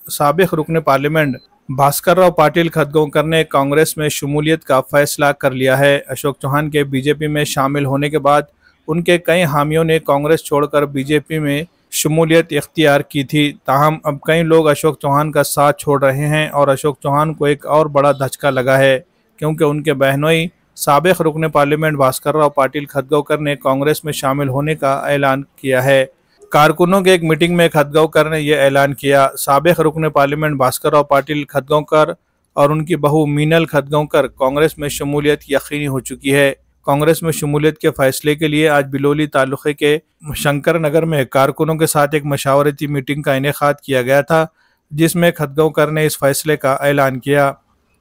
साबिक रुकन पार्लियामेंट भास्करराव पाटिल खतगांवकर ने कांग्रेस में शमूलियत का फैसला कर लिया है। अशोक चौहान के बीजेपी में शामिल होने के बाद उनके कई हामियों ने कांग्रेस छोड़कर बीजेपी में शमूलियत इख्तियार की थी। ताहम अब कई लोग अशोक चौहान का साथ छोड़ रहे हैं और अशोक चौहान को एक और बड़ा धचका लगा है, क्योंकि उनके बहनोई साबिक रुकन पार्लियामेंट भास्करराव पाटिल खतगांवकर ने कांग्रेस में शामिल होने का ऐलान किया है। कारकुनों की एक मीटिंग में खतगांवकर ने यह ऐलान किया। साबिक रुकन पार्लियामेंट भास्करराव पाटिल खतगांवकर और उनकी बहू मीनल खतगांवकर कांग्रेस में शमूलियत यकीनी हो चुकी है। कांग्रेस में शमूलियत के फैसले के लिए आज बिलोली तालुके के शंकर नगर में कारकुनों के साथ एक मशावरती मीटिंग का इनेकाद किया गया था, जिसमें खतगांवकर ने इस फैसले का ऐलान किया।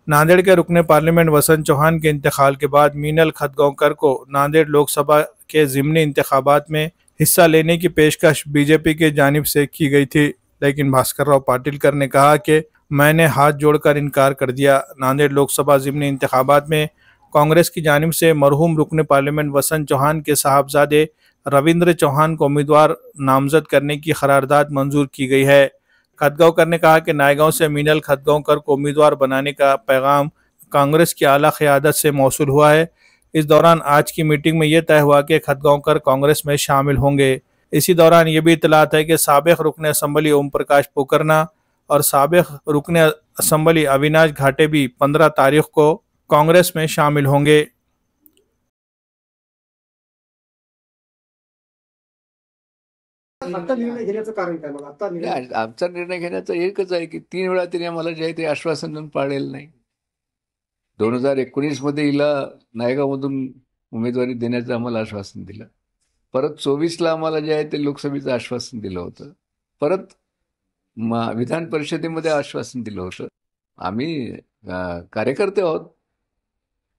नांदेड़ के रुकन पार्लियामेंट वसंत चौहान के इंतकाल के बाद मीनल खतगांवकर को नांदेड़ लोकसभा के ज़िमनी इंतखाबात में हिस्सा लेने की पेशकश बीजेपी की जानिब से की गई थी, लेकिन भास्करराव पाटिलकर ने कहा कि मैंने हाथ जोड़कर इनकार कर दिया। नांदेड़ लोकसभा ज़िमनी इंतखाबात में कांग्रेस की जानिब से मरहूम रुकन पार्लियामेंट वसंत चौहान के साहबजादे रविंद्र चौहान को उम्मीदवार नामजद करने की करारदाद मंजूर की गई है। खतगांवकर ने कहा कि नायगांव से मीनल खतगांवकर को उम्मीदवार बनाने का पैगाम कांग्रेस की आला क़यादत से मौसूल हुआ है। इस दौरान आज की मीटिंग में यह तय हुआ कि खतगांवकर कांग्रेस में शामिल होंगे। इसी दौरान ये भी इतलात है कि साबिक रुकन असम्बली ओम प्रकाश पोकरना और साबिक रुकन असम्बली अविनाश घाटे भी 15 तारीख को कांग्रेस में शामिल होंगे। आता निर्णय घेण्याचं कारण काय? मग आता आमचा निर्णय घेण्याचं एकच आहे की 3 वेळा तिने आम्हाला जे आहे ते आश्वासन देऊन पाळलेलं नाही। 2019 मध्ये हिला नायगावमधून उमेदवारी देण्याचं आम्हाला आश्वासन दिलं। परत 24ला आम्हाला जे आहे ते लोकसभेचं आश्वासन दिलं होतं। परत विधान परिषदेमध्ये आश्वासन दिलं होतं। आम्ही कार्यकर्ते आहोत।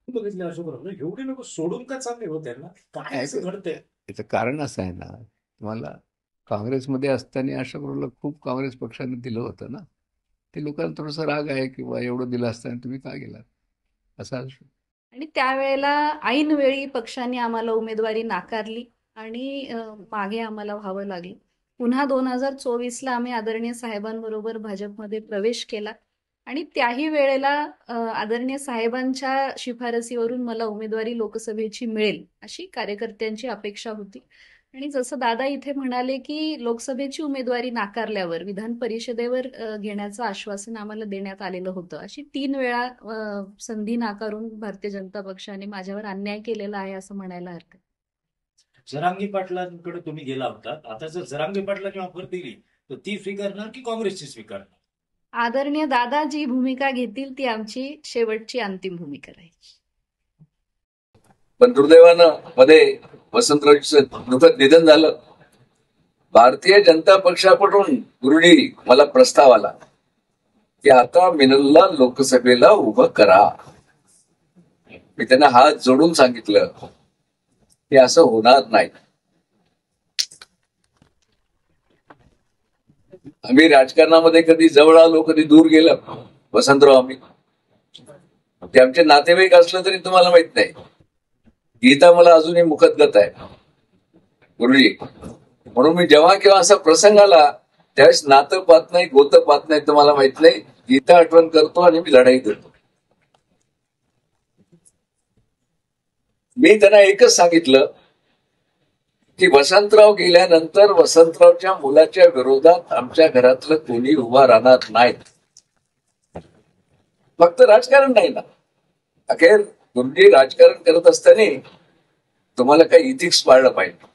बघितले अशोक एवढे लोक सोडून का चालले होते ना? काय असं घडतंय? याचं कारण असं आहे ना, तुम्हाला काँग्रेसमध्ये असताना अशोकरावला खूप काँग्रेस पक्षाने दिलं होतं ना, ते लोकांना थोडासा राग आहे की बा एवढं दिलं असताना तुम्ही का गेलात असा। आणि त्यावेळेला ऐन वेळी पक्षाने आम्हाला उमेदवारी नाकारली आणि मागे आम्हाला व्हावं लागलं। पुन्हा 2024ला आम्ही आदरणीय साहेबांबरोबर भाजपमध्ये प्रवेश केला आणि त्याही वेळेला आदरणीय साहेबांच्या शिफारसीवरून मला उमेदवारी लोकसभेची मिळेल अशी कार्यकर्त्यांची अपेक्षा होती। आणि जसं दादा इथे म्हणाले की लोकसभेची उमेदवारी नाकारल्यावर विधान परिषदेवर घेण्याचं आश्वासन आम्हाला देण्यात आलेलं होतं। अशी 3 वेळा संधी नाकारून भारतीय जनता पक्षाने माझ्यावर अन्याय केलेला आहे असं म्हणायला हरकत। जरांगे पाटलांकडे तुम्ही गेला होता, आता जर जरांगे पाटलांनी ऑफर दिली तर ती स्वीकारणार की काँग्रेसची स्वीकारणार? आदरणीय दादा जी भूमिका घेतील ती आमची शेवटची अंतिम भूमिका राहील। पण दुर्दैवानं मध्ये वसंतरावचं दुःखद निधन झालं। भारतीय जनता पक्षाकडून गुरुजी मला प्रस्ताव आला की आता मिनलला लोकसभेला उभं करा। मी त्यांना हात जोडून सांगितलं की असं होणार नाही। आम्ही राजकारणामध्ये कधी जवळ आलो कधी दूर गेलो वसंतराव आम्ही, ते आमचे नातेवाईक असलं तरी तुम्हाला माहित नाही। गीता मला अजूनही मुखदगत आहे गुरुजी, म्हणून मी जेव्हा केव्हा असा प्रसंग आला त्यावेळेस नातं पाहत नाही गोतं पाहत नाही, तुम्हाला माहित नाही, गीता आठवण करतो आणि मी लढाई देतो। मी त्यांना एकच सांगितलं की वसंतराव गेल्यानंतर वसंतरावच्या मुलाच्या विरोधात आमच्या घरातलं कोणी उभा राहणार नाही। फक्त राजकारण नाही ना, अखेर गुरुजी राजकारण करत असताना तुम्हाला काही इथिक्स पाळलं पाहिजे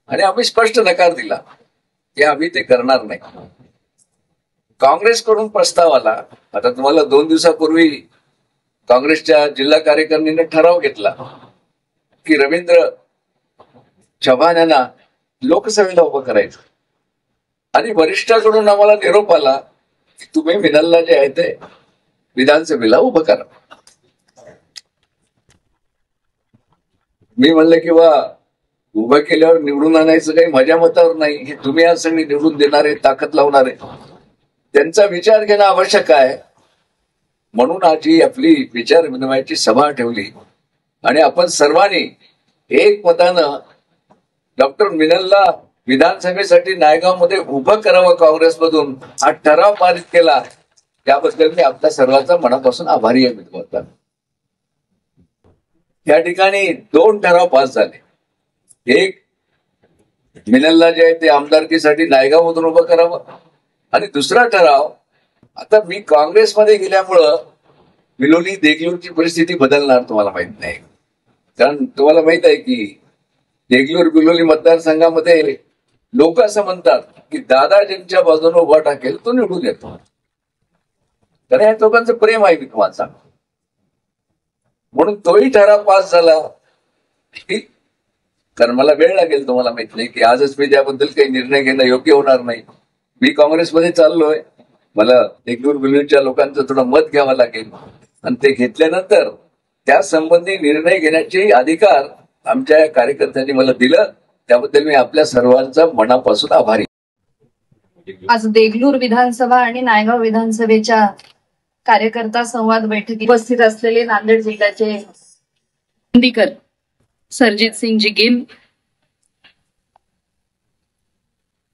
आणि आम्ही स्पष्ट नकार दिला की आम्ही ते करणार नाही। काँग्रेसकडून प्रस्ताव आला। आता तुम्हाला 2 दिवसापूर्वी काँग्रेसच्या जिल्हा कार्यकारिणीने ठराव घेतला की रवींद्र चव्हाण यांना लोकसभेला उभं करायचं आणि वरिष्ठाकडून आम्हाला निरोप आला की तुम्ही मिनलला जे आहे ते विधानसभेला उभं करा। मी म्हणलं की वा उभं केल्यावर निवडून आणायचं काही माझ्या मतावर नाही, हे तुम्ही आज सगळी निवडून देणारे ताकद लावणारे त्यांचा विचार घेणं आवश्यक आहे। म्हणून आज ही आपली विचार विनिमयाची सभा ठेवली आणि आपण सर्वांनी एक मतानं डॉक्टर मिनलला विधानसभेसाठी नायगावमध्ये उभं करावं काँग्रेसमधून हा ठराव पारित केला, त्याबद्दल मी आपल्या सर्वांचा मनापासून आभारी आहे मित्रांनो. या ठिकाणी 2 ठराव पास झाले. एक, मिनलला जे आहे ते आमदारकीसाठी नायगावमधून उभं करावं, आणि दुसरा ठराव, आता मी काँग्रेसमध्ये गेल्यामुळं बिलोली देगलूरची परिस्थिती बदलणार तुम्हाला माहित नाही. कारण तुम्हाला माहित आहे की देगलूर बिलोली मतदारसंघामध्ये लोक असं म्हणतात की दादा ज्यांच्या बाजूने उभा टाकेल तो निवडून येतो. तर या लोकांचं प्रेम आहे मी तुम्हाला सांगतो. म्हणून तोही ठराव पास झाला. कारण मला वेळ लागेल, तुम्हाला माहित नाही की आजच मी त्याबद्दल काही निर्णय घेणं योग्य होणार नाही. मी काँग्रेसमध्ये चाललोय, मला देगलूर बिलोलीच्या लोकांचं थोडं मत घ्यावं लागेल, आणि ते घेतल्यानंतर त्या संबंधी निर्णय घेण्याचे अधिकार आमच्या कार्यकर्त्यांनी मला दिलं. त्याबद्दल मी आपल्या सर्वांचा मनापासून आभारी. आज देगलूर विधानसभा आणि नायगाव विधानसभेच्या कार्यकर्ता संवाद बैठकीत उपस्थित असलेले नांदेड जिल्ह्याचे हिंदीकर सरजित सिंगजी गिल,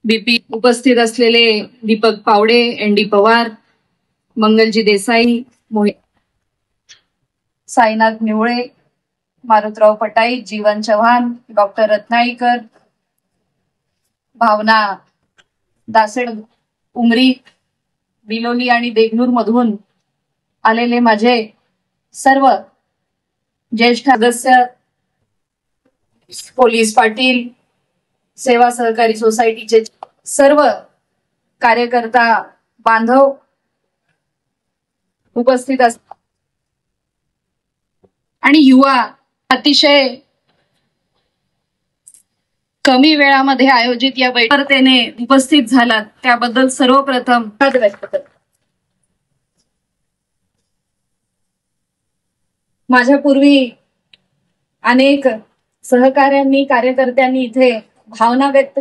बीपी उपस्थित असलेले दीपक पावडे, एनडी पवार, मंगलजी देसाई, साईनाथ निवळे, मारुतराव पटाई, जीवन चव्हाण, डॉक्टर रत्नाईकर, भावना दासेड उमरी, बिलोली आणि देगलूर मधून आलेले माझे सर्व ज्येष्ठ सदस्य, पोलीस पाटील, सेवा सहकारी सोसायटीचे सर्व कार्यकर्ता बांधव उपस्थित असतात आणि युवा अतिशय कमी वेळामध्ये आयोजित या बैठकीने उपस्थित झालात त्याबद्दल सर्वप्रथम व्यक्त करतो. माझ्या पूर्वी अनेक सहकाऱ्यांनी, कार्यकर्त्यांनी इथे भावना व्यक्त